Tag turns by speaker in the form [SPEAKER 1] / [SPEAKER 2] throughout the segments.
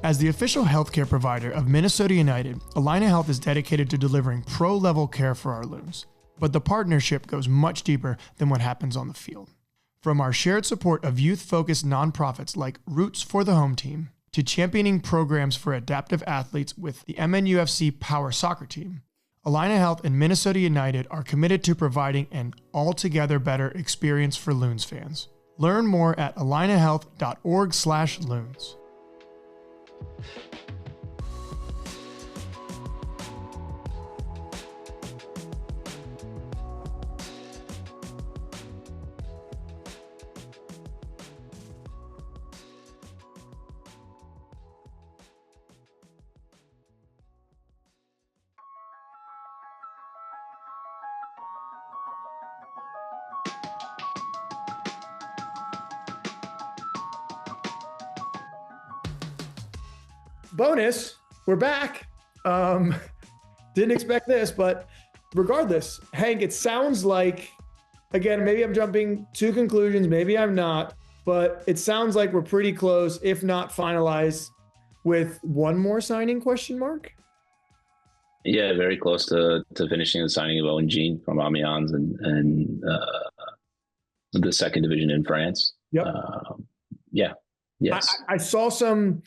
[SPEAKER 1] As the official healthcare provider of Minnesota United, Allina Health is dedicated to delivering pro-level care for our Loons. But the partnership goes much deeper than what happens on the field. From our shared support of youth-focused nonprofits like Roots for the Home Team, to championing programs for adaptive athletes with the MNUFC Power Soccer Team, Allina Health and Minnesota United are committed to providing an altogether better experience for Loons fans. Learn more at allinahealth.org/loons. Bonus, we're back. Didn't expect this, but regardless, Hank, it sounds like, again, maybe I'm jumping to conclusions, maybe I'm not, but it sounds like we're pretty close, if not finalized, with one more signing, question mark?
[SPEAKER 2] Yeah, very close to finishing the signing of Owen Gene from Amiens and the second division in France.
[SPEAKER 1] Yep.
[SPEAKER 2] Yes.
[SPEAKER 1] I saw some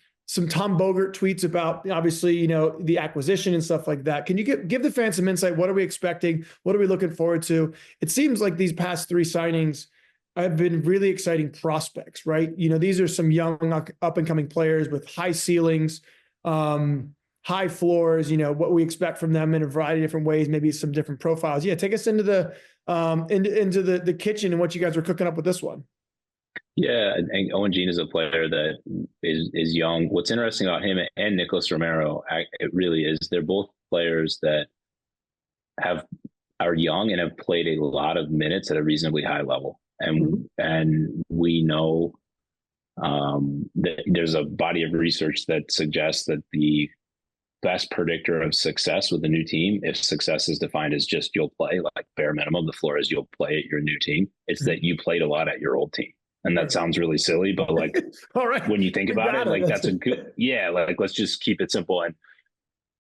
[SPEAKER 1] Tom Bogert tweets about, obviously, the acquisition and stuff like that. Can you give the fans some insight? What are we expecting? What are we looking forward to? It seems like these past three signings have been really exciting prospects, right? These are some young up and coming players with high ceilings, high floors, what we expect from them in a variety of different ways, maybe some different profiles. Yeah. Take us into the kitchen and what you guys are cooking up with this one.
[SPEAKER 2] Yeah, I think Owen Gene is a player that is young. What's interesting about him and Nicholas Romero, it really is, they're both players that are young and have played a lot of minutes at a reasonably high level. And we know that there's a body of research that suggests that the best predictor of success with a new team, if success is defined as just you'll play, like bare minimum, the floor is you'll play at your new team, it's that you played a lot at your old team. And that sounds really silly, but like,
[SPEAKER 1] all right,
[SPEAKER 2] when you think about it, like that's a good, let's just keep it simple.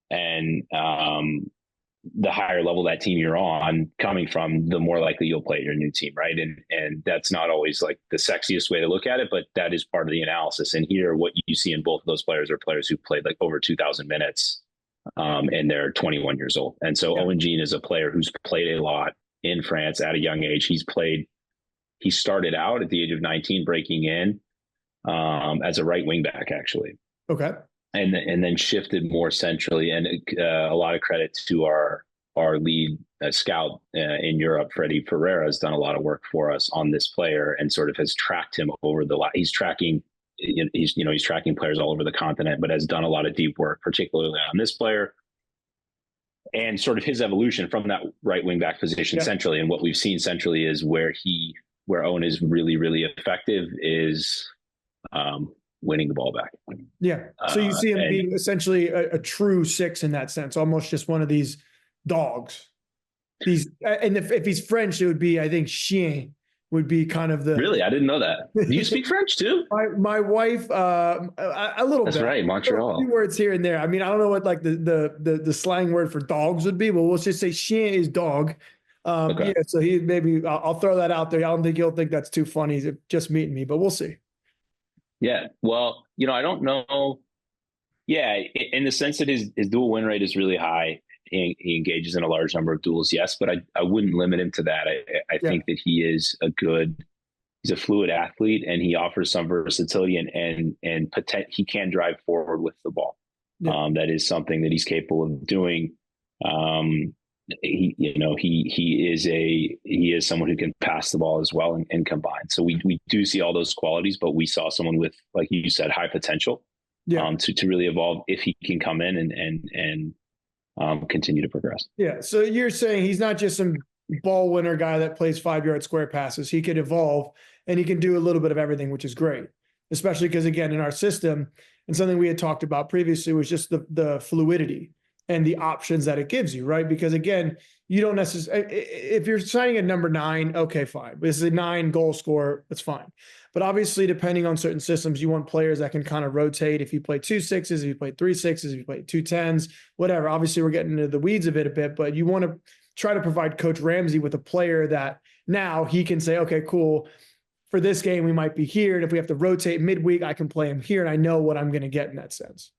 [SPEAKER 2] And the higher level that team you're on coming from, the more likely you'll play at your new team. Right. And that's not always like the sexiest way to look at it, but that is part of the analysis. And here, what you see in both of those players are players who played like over 2,000 minutes and they're 21 years old. And so Owen Gene is a player who's played a lot in France at a young age. He started out at the age of 19, breaking in as a right wing back, actually.
[SPEAKER 1] Okay.
[SPEAKER 2] And then shifted more centrally. And a lot of credit to our lead scout in Europe, Freddie Ferreira, has done a lot of work for us on this player and sort of has tracked him over he's tracking players all over the continent, but has done a lot of deep work, particularly on this player. And sort of his evolution from that right wing back position centrally. And what we've seen centrally is where Owen is really, really effective is winning the ball back. Yeah.
[SPEAKER 1] So you see him being essentially a true six in that sense, almost just one of these dogs. And if he's French, it would be, I think, chien would be kind of the.
[SPEAKER 2] Really? I didn't know that. Do you speak French too?
[SPEAKER 1] My wife, a little bit.
[SPEAKER 2] That's right, Montreal.
[SPEAKER 1] A few words here and there. I mean, I don't know what like the slang word for dogs would be, but we'll just say chien is dog. Okay. Yeah, so I'll throw that out there. I don't think he'll think that's too funny just meeting me, but we'll see.
[SPEAKER 2] Yeah. Well, I don't know. Yeah. In the sense that his dual win rate is really high. He engages in a large number of duels. Yes. But I wouldn't limit him to that. I think that he's a fluid athlete and he offers some versatility and he can drive forward with the ball. Yeah. That is something that he's capable of doing. He is someone who can pass the ball as well and combine. So we do see all those qualities, but we saw someone with, like you said, high potential to really evolve if he can come in and continue to progress. Yeah.
[SPEAKER 1] So you're saying he's not just some ball winner guy that plays 5-yard square passes. He could evolve and he can do a little bit of everything, which is great, especially because, again, in our system, and something we had talked about previously was just the fluidity. and the options that it gives you, right? Because again, you don't necessarily, if you're signing a number 9, okay, fine. This is a 9 goal scorer, that's fine. But obviously, depending on certain systems, you want players that can kind of rotate. If you play 2 6s, if you play 3 6s, if you play 2 10s, whatever. Obviously, we're getting into the weeds of it a bit, but you want to try to provide Coach Ramsey with a player that now he can say, okay, cool. For this game, we might be here. And if we have to rotate midweek, I can play him here. And I know what I'm going to get in that sense.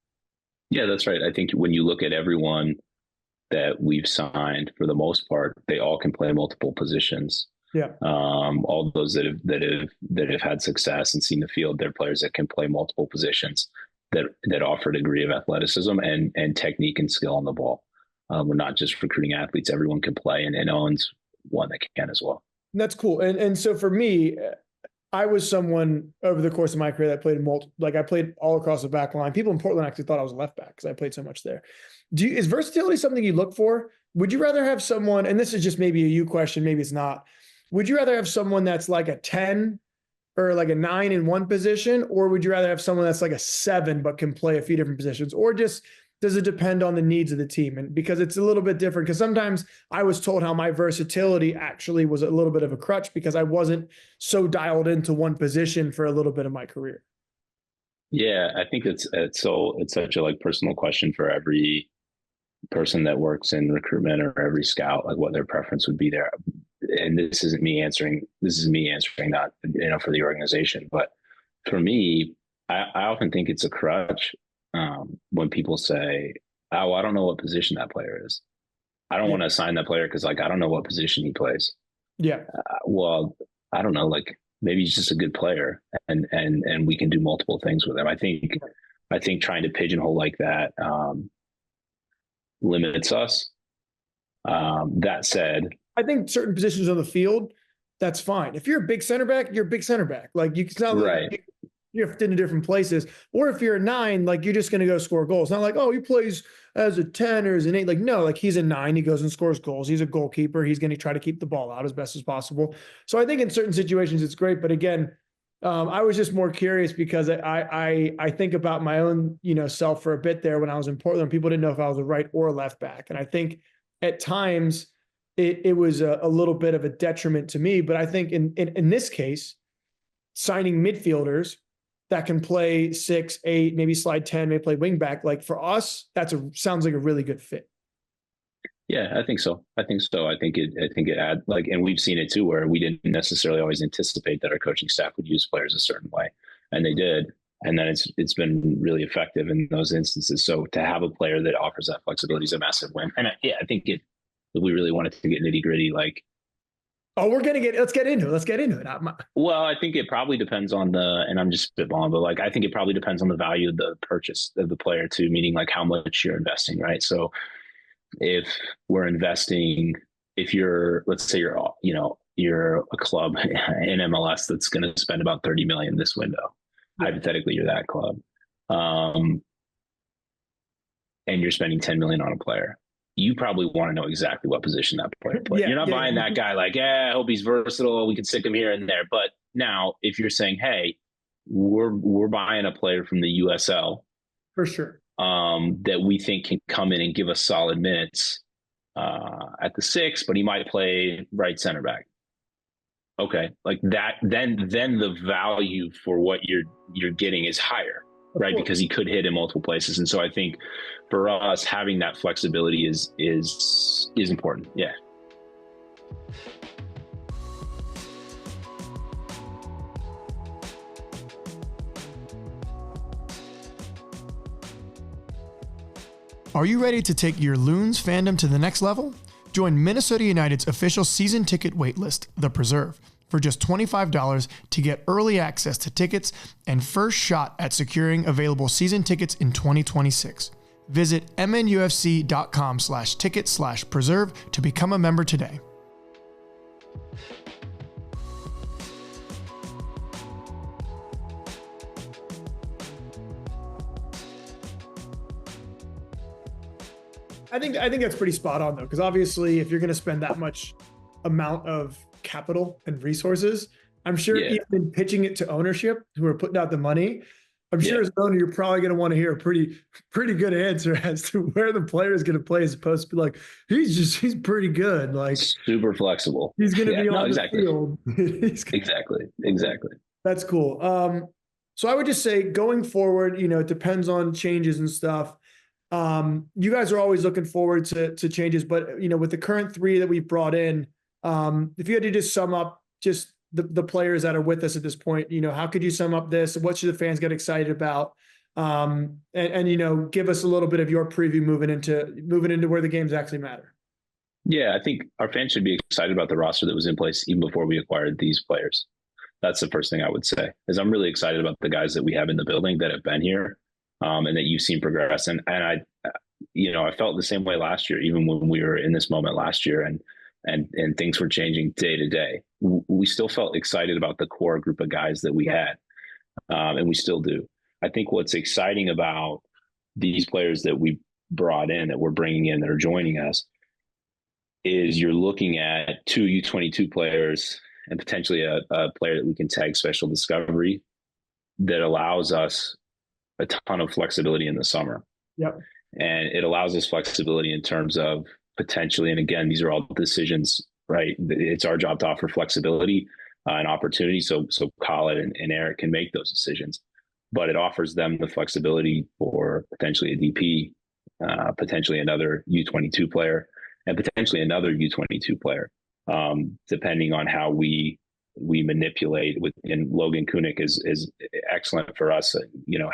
[SPEAKER 2] Yeah, that's right. I think when you look at everyone that we've signed, for the most part, they all can play multiple positions.
[SPEAKER 1] Yeah.
[SPEAKER 2] All those that have had success and seen the field, they're players that can play multiple positions that offer a degree of athleticism and technique and skill on the ball. We're not just recruiting athletes; everyone can play, and Owen's one that can as well.
[SPEAKER 1] That's cool. And so for me, I was someone over the course of my career that played I played all across the back line. People in Portland actually thought I was a left back because I played so much there. Is versatility something you look for? Would you rather have someone, and this is just maybe a you question, maybe it's not. Would you rather have someone that's like a 10 or like a 9 in one position, or would you rather have someone that's like a 7 but can play a few different positions, or just does it depend on the needs of the team? And because it's a little bit different, because sometimes I was told how my versatility actually was a little bit of a crutch because I wasn't so dialed into one position for a little bit of my career.
[SPEAKER 2] Yeah, I think it's such a personal question for every person that works in recruitment or every scout, like what their preference would be there. And this is me answering, not, for the organization, but for me, I often think it's a crutch when people say, oh, I don't know what position that player is. I don't want to assign that player because I don't know what position he plays.
[SPEAKER 1] Yeah.
[SPEAKER 2] Well, I don't know, maybe he's just a good player and we can do multiple things with him. I think trying to pigeonhole like that limits us. That said,
[SPEAKER 1] I think certain positions on the field, that's fine. If you're a big center back, you're a big center back. It's not like you're in different places. Or if you're a 9, you're just going to go score goals. Not like, oh, he plays as a 10 or as an 8. No, he's a 9. He goes and scores goals. He's a goalkeeper. He's going to try to keep the ball out as best as possible. So I think in certain situations it's great. But again, I was just more curious because I think about my own, self for a bit there when I was in Portland. People didn't know if I was a right or a left back. And I think at times it was a little bit of a detriment to me. But I think in this case, signing midfielders that can play 6, 8, maybe slide 10, maybe play wing back. For us, sounds like a really good fit.
[SPEAKER 2] Yeah, I think so. I think it adds and we've seen it too, where we didn't necessarily always anticipate that our coaching staff would use players a certain way, and they did. And then it's been really effective in those instances. So to have a player that offers that flexibility is a massive win. And I think if we really wanted to get nitty gritty,
[SPEAKER 1] let's get into it.
[SPEAKER 2] Well, I think it probably depends on and I'm just spitballing, but I think it probably depends on the value of the purchase of the player too, meaning how much you're investing, right? So if we're investing, if you're, let's say you're a club in MLS that's going to spend about 30 million this window, hypothetically, you're that club, and you're spending 10 million on a player. You probably want to know exactly what position that player plays. You're not buying that guy I hope he's versatile. We can stick him here and there. But now if you're saying, hey, we're buying a player from the USL
[SPEAKER 1] for sure,
[SPEAKER 2] that we think can come in and give us solid minutes at the 6, but he might play right center back. Okay. That, then the value for what you're getting is higher. Right, because he could hit in multiple places, and so I think for us having that flexibility is important. Yeah.
[SPEAKER 1] Are you ready to take your Loons fandom to the next level? Join Minnesota United's official season ticket waitlist, The Preserve, for just $25 to get early access to tickets and first shot at securing available season tickets in 2026. Visit MNUFC.com/ticket/preserve to become a member today. I think that's pretty spot on though, because obviously if you're going to spend that much amount of capital and resources, I'm sure even pitching it to ownership who are putting out the money, I'm
[SPEAKER 2] Yeah.
[SPEAKER 1] sure as an owner, you're probably going to want to hear a pretty good answer as to where the player is going to play, as opposed to be like, he's pretty good. Like,
[SPEAKER 2] Super flexible.
[SPEAKER 1] he's going to
[SPEAKER 2] Yeah,
[SPEAKER 1] be
[SPEAKER 2] no,
[SPEAKER 1] on the
[SPEAKER 2] exactly.
[SPEAKER 1] field.
[SPEAKER 2] Exactly.
[SPEAKER 1] That's cool. So I would just say going forward, it depends on changes and stuff. You guys are always looking forward to changes, but with the current three that we've brought in, if you had to just sum up just the players that are with us at this point, how could you sum up this? What should the fans get excited about? And give us a little bit of your preview moving into where the games actually matter.
[SPEAKER 2] Yeah, I think our fans should be excited about the roster that was in place even before we acquired these players. That's the first thing I would say, is I'm really excited about the guys that we have in the building that have been here, and that you've seen progress. And I felt the same way last year, even when we were in this moment last year, and things were changing day to day. We still felt excited about the core group of guys that we had, and we still do. I think what's exciting about these players that we brought in, that we're bringing in, that are joining us, is you're looking at two U22 players and potentially a player that we can tag special discovery that allows us a ton of flexibility in the summer.
[SPEAKER 1] Yep.
[SPEAKER 2] And it allows us flexibility in terms of potentially, and again, these are all decisions, right? It's our job to offer flexibility and opportunity. So Colin and Eric can make those decisions, but it offers them the flexibility for potentially a DP, potentially another U22 player, and potentially another U22 player, depending on how we manipulate. And Logan Kunik is excellent for us.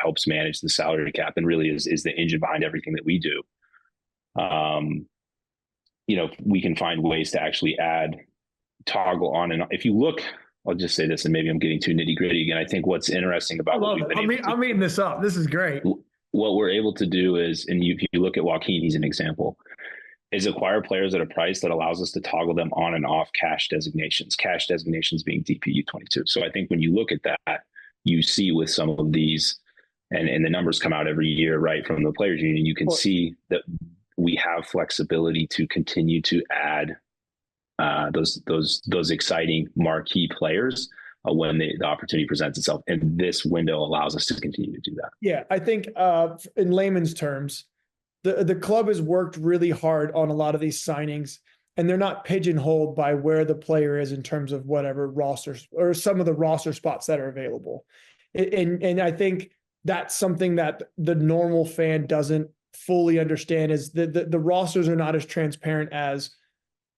[SPEAKER 2] Helps manage the salary cap and really is the engine behind everything that we do. We can find ways to actually toggle on and on. If you look, I'll just say this, and maybe I'm getting too nitty gritty again. I think what's interesting about
[SPEAKER 1] I'm eating this up. This is great.
[SPEAKER 2] What we're able to do is, and if you look at Joaquin, he's an example, is acquire players at a price that allows us to toggle them on and off cash designations being DPU22. So I think when you look at that, you see with some of these, and the numbers come out every year, right, from the players union, you can see that we have flexibility to continue to add those exciting marquee players when the opportunity presents itself. And this window allows us to continue to do that.
[SPEAKER 1] Yeah, I think in layman's terms, the club has worked really hard on a lot of these signings, and they're not pigeonholed by where the player is in terms of whatever rosters or some of the roster spots that are available. And I think that's something that the normal fan doesn't fully understand, is the rosters are not as transparent as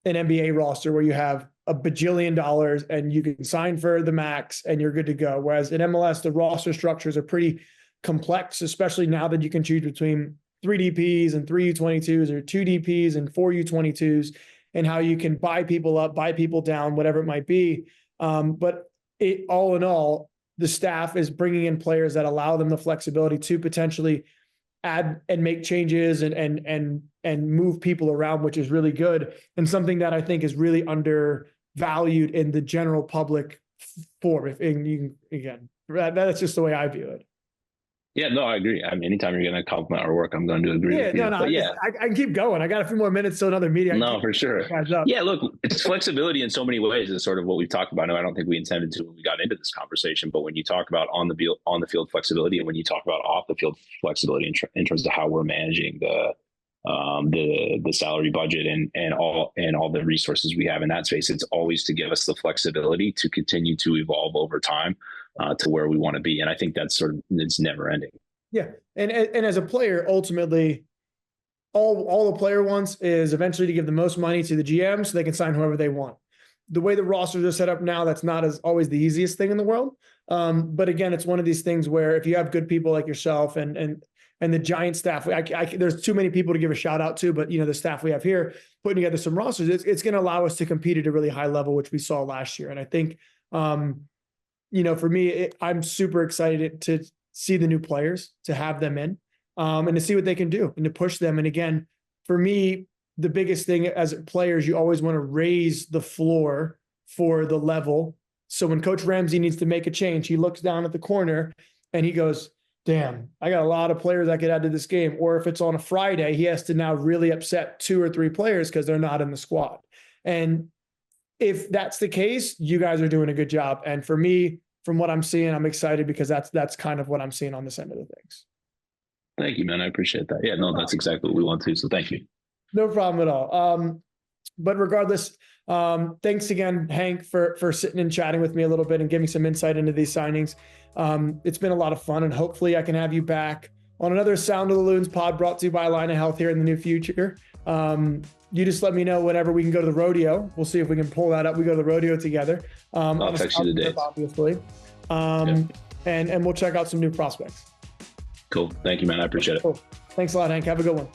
[SPEAKER 1] an NBA roster where you have a bajillion dollars and you can sign for the max and you're good to go. Whereas in MLS, the roster structures are pretty complex, especially now that you can choose between 3 DPs and 3 U22s or 2 DPs and 4 U22s, and how you can buy people up, buy people down, whatever it might be. But all in all, the staff is bringing in players that allow them the flexibility to potentially add and make changes and move people around, which is really good, and something that I think is really undervalued in the general public form. That's just the way I view it.
[SPEAKER 2] Yeah, no, I agree. I mean, anytime you're going to compliment our work, I'm going to agree with you.
[SPEAKER 1] No, but yeah, I can keep going. I got a few more minutes to another meeting.
[SPEAKER 2] No, for sure. Yeah, look, it's flexibility in so many ways is sort of what we've talked about. No, I don't think we intended to when we got into this conversation, but when you talk about on the field flexibility, and when you talk about off the field flexibility in terms of how we're managing the salary budget and all the resources we have in that space, it's always to give us the flexibility to continue to evolve over time to where we want to be. And I think that's it's never ending.
[SPEAKER 1] Yeah. And as a player, ultimately, all the player wants is eventually to give the most money to the GM so they can sign whoever they want. The way the rosters are set up now, that's not always the easiest thing in the world. But again, it's one of these things where if you have good people like yourself and the giant staff, there's too many people to give a shout out to, but the staff we have here putting together some rosters, it's going to allow us to compete at a really high level, which we saw last year. And I think, for me, I'm super excited to see the new players, to have them in, and to see what they can do and to push them. And again, for me, the biggest thing as players, you always want to raise the floor for the level. So when Coach Ramsey needs to make a change, he looks down at the corner and he goes, damn, I got a lot of players I could add to this game. Or if it's on a Friday, he has to now really upset 2 or 3 players because they're not in the squad. And if that's the case, you guys are doing a good job. And for me, from what I'm seeing, I'm excited because that's kind of what I'm seeing on this end of the things.
[SPEAKER 2] Thank you, man. I appreciate that. Yeah, no, that's exactly what we want to. So thank you.
[SPEAKER 1] No problem at all. But regardless, thanks again, Hank, for sitting and chatting with me a little bit and giving some insight into these signings. It's been a lot of fun, and hopefully I can have you back on another Sound of the Loons pod brought to you by Line of Health here in the near future. You just let me know whenever we can go to the rodeo. We'll see if we can pull that up. We go to the rodeo together.
[SPEAKER 2] I'll text you the dates.
[SPEAKER 1] Obviously. And we'll check out some new prospects.
[SPEAKER 2] Cool. Thank you, man. I appreciate it.
[SPEAKER 1] Cool. Thanks a lot, Hank. Have a good one.